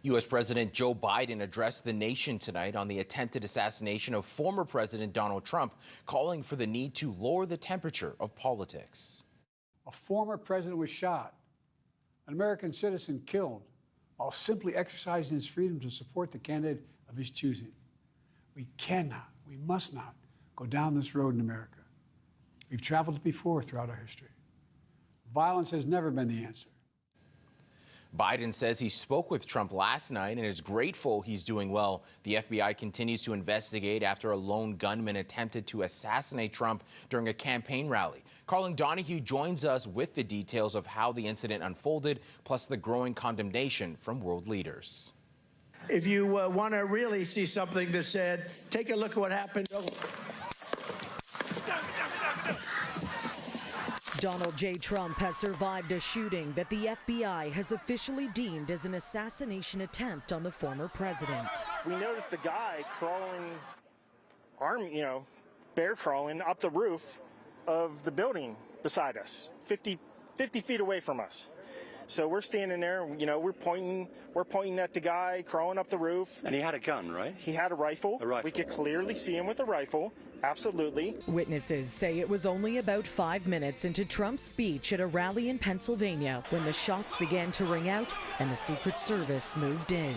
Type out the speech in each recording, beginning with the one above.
U.S. President Joe Biden addressed the nation tonight on the attempted assassination of former President Donald Trump, calling for the need to lower the temperature of politics. A former president was shot, an American citizen killed, while simply exercising his freedom to support the candidate of his choosing. We must not go down this road in America. We've traveled it before throughout our history. Violence has never been the answer. Biden says he spoke with Trump last night and is grateful he's doing well. The FBI continues to investigate after a lone gunman attempted to assassinate Trump during a campaign rally. Karling Donoghue joins us with the details of how the incident unfolded, plus the growing condemnation from world leaders. If you want to really see something that said, take a look at what happened. Donald J. Trump has survived a shooting that the FBI has officially deemed as an assassination attempt on the former president. We noticed the guy crawling, bear crawling up the roof of the building beside us, 50 feet away from us. So we're standing there, we're pointing at the guy crawling up the roof. And he had a gun, right? He had a rifle. We could clearly see him with a rifle. Absolutely. Witnesses say it was only about 5 minutes into Trump's speech at a rally in Pennsylvania when the shots began to ring out and the Secret Service moved in.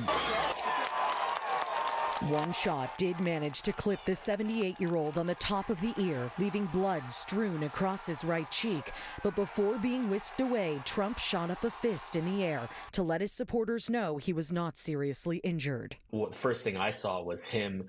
One shot did manage to clip the 78-year-old on the top of the ear, leaving blood strewn across his right cheek. But before being whisked away, Trump shot up a fist in the air to let his supporters know he was not seriously injured. Well, the first thing I saw was him,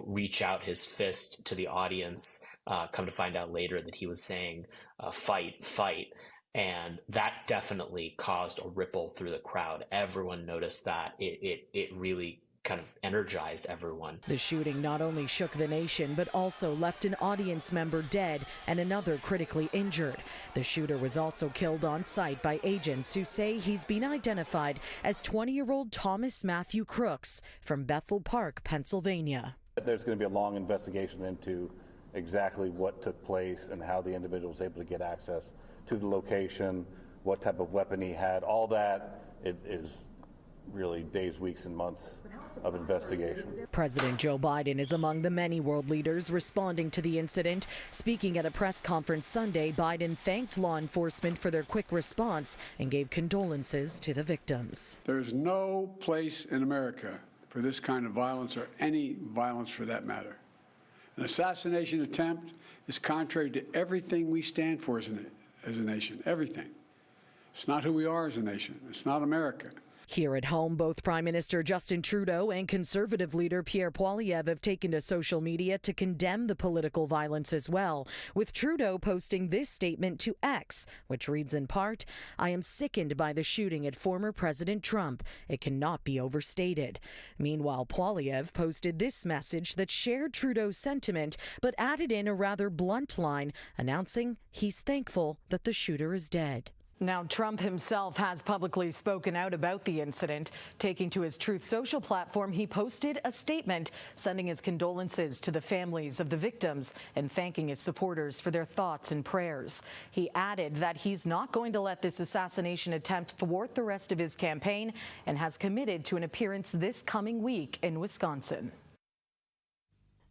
reach out his fist to the audience, come to find out later that he was saying, fight, fight. And that definitely caused a ripple through the crowd. Everyone noticed that. It really kind of energized everyone. The shooting not only shook the nation, but also left an audience member dead and another critically injured. The shooter was also killed on site by agents who say he's been identified as 20-year-old Thomas Matthew Crooks from Bethel Park, Pennsylvania. There's going to be a long investigation into exactly what took place and how the individual was able to get access to the location, what type of weapon he had. All that it is really days, weeks, and months of investigation. President Joe Biden is among the many world leaders responding to the incident. Speaking at a press conference Sunday, Biden thanked law enforcement for their quick response and gave condolences to the victims. There is no place in America for this kind of violence, or any violence for that matter. An assassination attempt is contrary to everything we stand for as a nation, everything. It's not who we are as a nation. It's not America. Here at home, both Prime Minister Justin Trudeau and Conservative leader Pierre Poilievre have taken to social media to condemn the political violence as well, with Trudeau posting this statement to X, which reads in part, "I am sickened by the shooting at former President Trump. It cannot be overstated." Meanwhile, Poilievre posted this message that shared Trudeau's sentiment, but added in a rather blunt line, announcing he's thankful that the shooter is dead. Now, Trump himself has publicly spoken out about the incident. Taking to his Truth Social platform, he posted a statement sending his condolences to the families of the victims and thanking his supporters for their thoughts and prayers. He added that he's not going to let this assassination attempt thwart the rest of his campaign and has committed to an appearance this coming week in Wisconsin.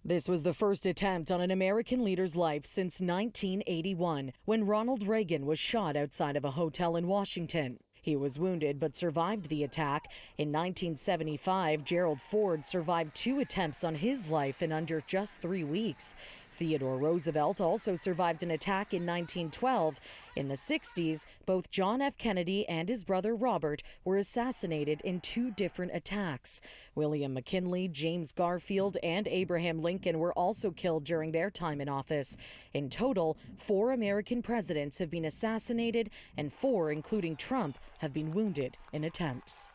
This was the first attempt on an American leader's life since 1981, when Ronald Reagan was shot outside of a hotel in Washington. He was wounded but survived the attack. In 1975, Gerald Ford survived 2 attempts on his life in under just 3 weeks. Theodore Roosevelt also survived an attack in 1912. In the 60s, both John F. Kennedy and his brother Robert were assassinated in 2 different attacks. William McKinley, James Garfield, and Abraham Lincoln were also killed during their time in office. In total, 4 American presidents have been assassinated, and 4, including Trump, have been wounded in attempts.